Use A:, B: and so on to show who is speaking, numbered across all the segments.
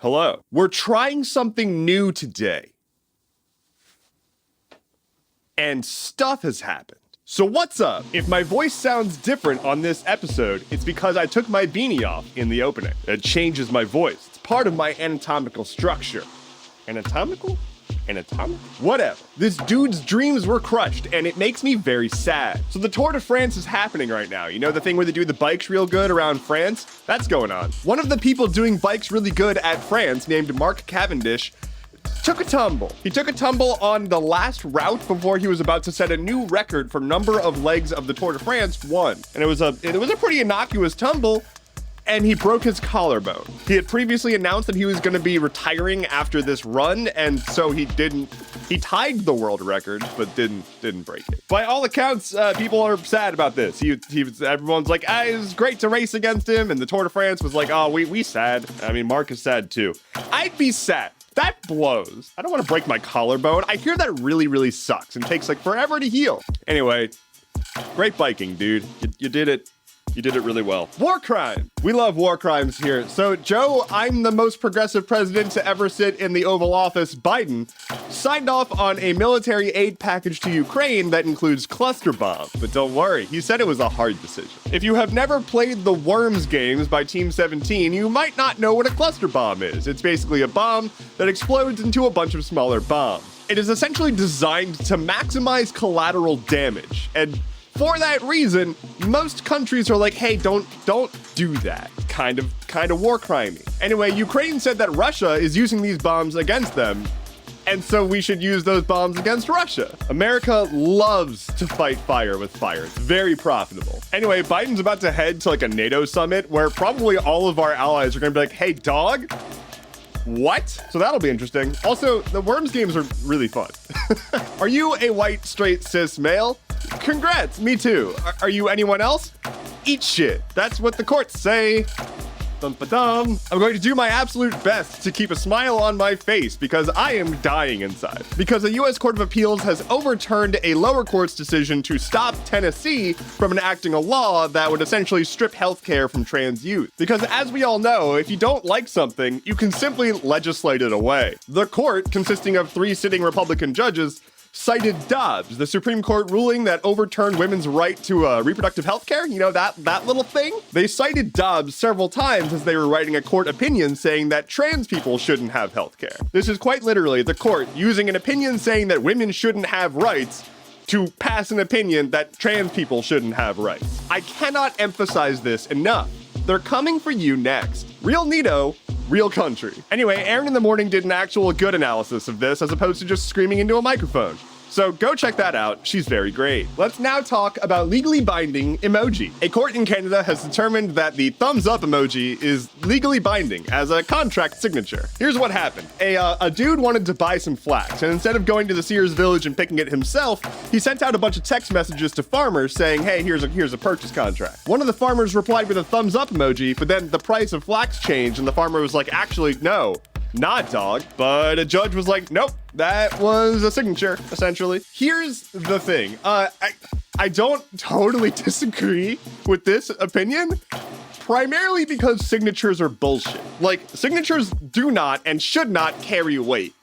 A: Hello. We're trying something new today. And stuff has happened. So what's up? If my voice sounds different on this episode, it's because I took my beanie off in the opening. It changes my voice. It's part of my anatomical structure. Anatomical? Whatever. This dude's dreams were crushed, and it makes me very sad. So the Tour de France is happening right now. You know the thing where they do the bikes real good around France? That's going on. One of the people doing bikes really good at France, named Mark Cavendish, took a tumble. He took a tumble on the last route before he was about to set a new record for number of legs of the Tour de France won. And it was a pretty innocuous tumble, and he broke his collarbone. He had previously announced that he was going to be retiring after this run, and so he tied the world record, but didn't break it. By all accounts, people are sad about this. Everyone's like, it was great to race against him, and the Tour de France was like, oh, we sad. I mean, Mark is sad too. I'd be sad. That blows. I don't want to break my collarbone. I hear that really, really sucks and takes like forever to heal. Anyway, great biking, dude. You did it. You did it really well. War crime. We love war crimes here. So, Joe, I'm the most progressive president to ever sit in the Oval Office, Biden, signed off on a military aid package to Ukraine that includes cluster bombs. But don't worry, he said it was a hard decision. If you have never played the Worms games by Team 17, you might not know what a cluster bomb is. It's basically a bomb that explodes into a bunch of smaller bombs. It is essentially designed to maximize collateral damage, and for that reason, most countries are like, hey, don't do that. Kind of war crimey. Anyway, Ukraine said that Russia is using these bombs against them, and so we should use those bombs against Russia. America loves to fight fire with fire. It's very profitable. Anyway, Biden's about to head to like a NATO summit where probably all of our allies are gonna be like, hey, dog, what? So that'll be interesting. Also, the Worms games are really fun. Are you a white, straight, cis male? Congrats, me too. Are you anyone else? Eat shit. That's what the courts say. Dum-ba-dum. I'm going to do my absolute best to keep a smile on my face because I am dying inside. Because the U.S. Court of Appeals has overturned a lower court's decision to stop Tennessee from enacting a law that would essentially strip healthcare from trans youth. Because as we all know, if you don't like something, you can simply legislate it away. The court, consisting of 3 sitting Republican judges, cited Dobbs, the Supreme Court ruling that overturned women's right to reproductive health care. You know, that little thing? They cited Dobbs several times as they were writing a court opinion saying that trans people shouldn't have health care. This is quite literally the court using an opinion saying that women shouldn't have rights to pass an opinion that trans people shouldn't have rights. I cannot emphasize this enough. They're coming for you next. Real neato, real country. Anyway, Aaron in the Morning did an actual good analysis of this as opposed to just screaming into a microphone. So go check that out. She's very great. Let's now talk about legally binding emoji. A court in Canada has determined that the thumbs up emoji is legally binding as a contract signature. Here's what happened. A dude wanted to buy some flax, and instead of going to the Sears Village and picking it himself, he sent out a bunch of text messages to farmers saying, hey, here's a purchase contract. One of the farmers replied with a thumbs up emoji, but then the price of flax changed and the farmer was like, actually, no. Not dog. But a judge was like, nope, that was a signature, essentially. Here's the thing. I don't totally disagree with this opinion, primarily because signatures are bullshit. Like, signatures do not and should not carry weight.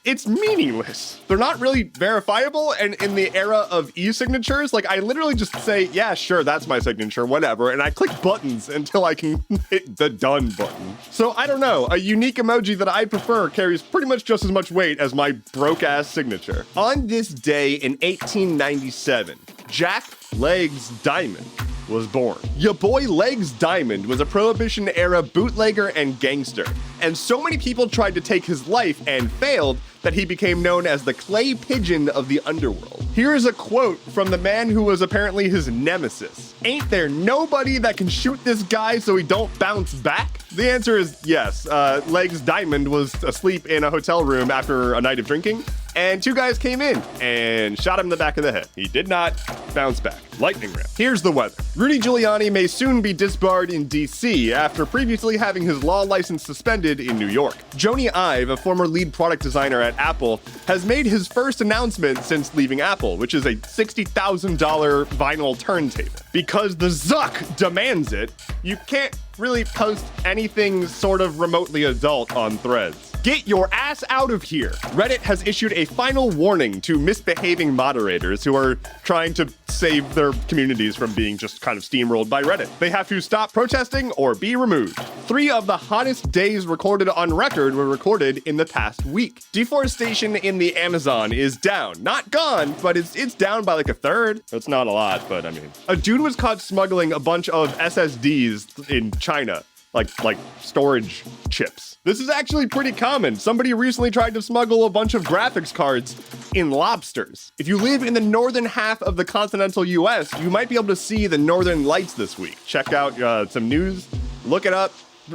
A: It's meaningless. They're not really verifiable, and in the era of e-signatures, like, I literally just say, yeah, sure, that's my signature, whatever, and I click buttons until I can hit the done button. So, I don't know, a unique emoji that I prefer carries pretty much just as much weight as my broke-ass signature. On this day in 1897, Jack Legs Diamond was born. Ya boy Legs Diamond was a Prohibition-era bootlegger and gangster, and so many people tried to take his life and failed that he became known as the clay pigeon of the underworld. Here is a quote from the man who was apparently his nemesis. Ain't there nobody that can shoot this guy so he don't bounce back? The answer is yes. Legs Diamond was asleep in a hotel room after a night of drinking, and 2 guys came in and shot him in the back of the head. He did not bounce back. Lightning round. Here's the weather. Rudy Giuliani may soon be disbarred in DC after previously having his law license suspended in New York. Jony Ive, a former lead product designer at Apple, has made his first announcement since leaving Apple, which is a $60,000 vinyl turntable. Because the Zuck demands it, you can't really post anything sort of remotely adult on Threads. Get your ass out of here. Reddit has issued a final warning to misbehaving moderators who are trying to save their communities from being just kind of steamrolled by Reddit. They have to stop protesting or be removed. 3 of the hottest days recorded on record were recorded in the past week. Deforestation in the Amazon is down. Not gone, but it's down by like a third. That's not a lot, but I mean. A dude was caught smuggling a bunch of SSDs in China. Like storage chips. This is actually pretty common. Somebody recently tried to smuggle a bunch of graphics cards in lobsters. If you live in the northern half of the continental US, you might be able to see the northern lights this week. Check out some news, look it up.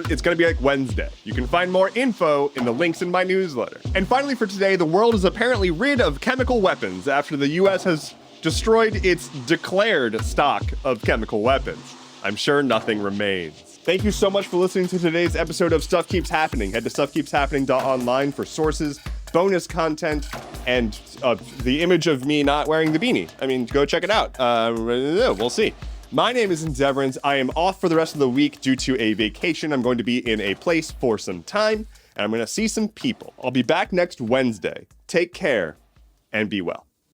A: It's gonna be like Wednesday. You can find more info in the links in my newsletter. And finally for today, the world is apparently rid of chemical weapons after the US has destroyed its declared stock of chemical weapons. I'm sure nothing remains. Thank you so much for listening to today's episode of Stuff Keeps Happening. Head to stuffkeepshappening.online for sources, bonus content, and the image of me not wearing the beanie. I mean, go check it out. We'll see. My name is Endeavorance. I am off for the rest of the week due to a vacation. I'm going to be in a place for some time, and I'm going to see some people. I'll be back next Wednesday. Take care, and be well.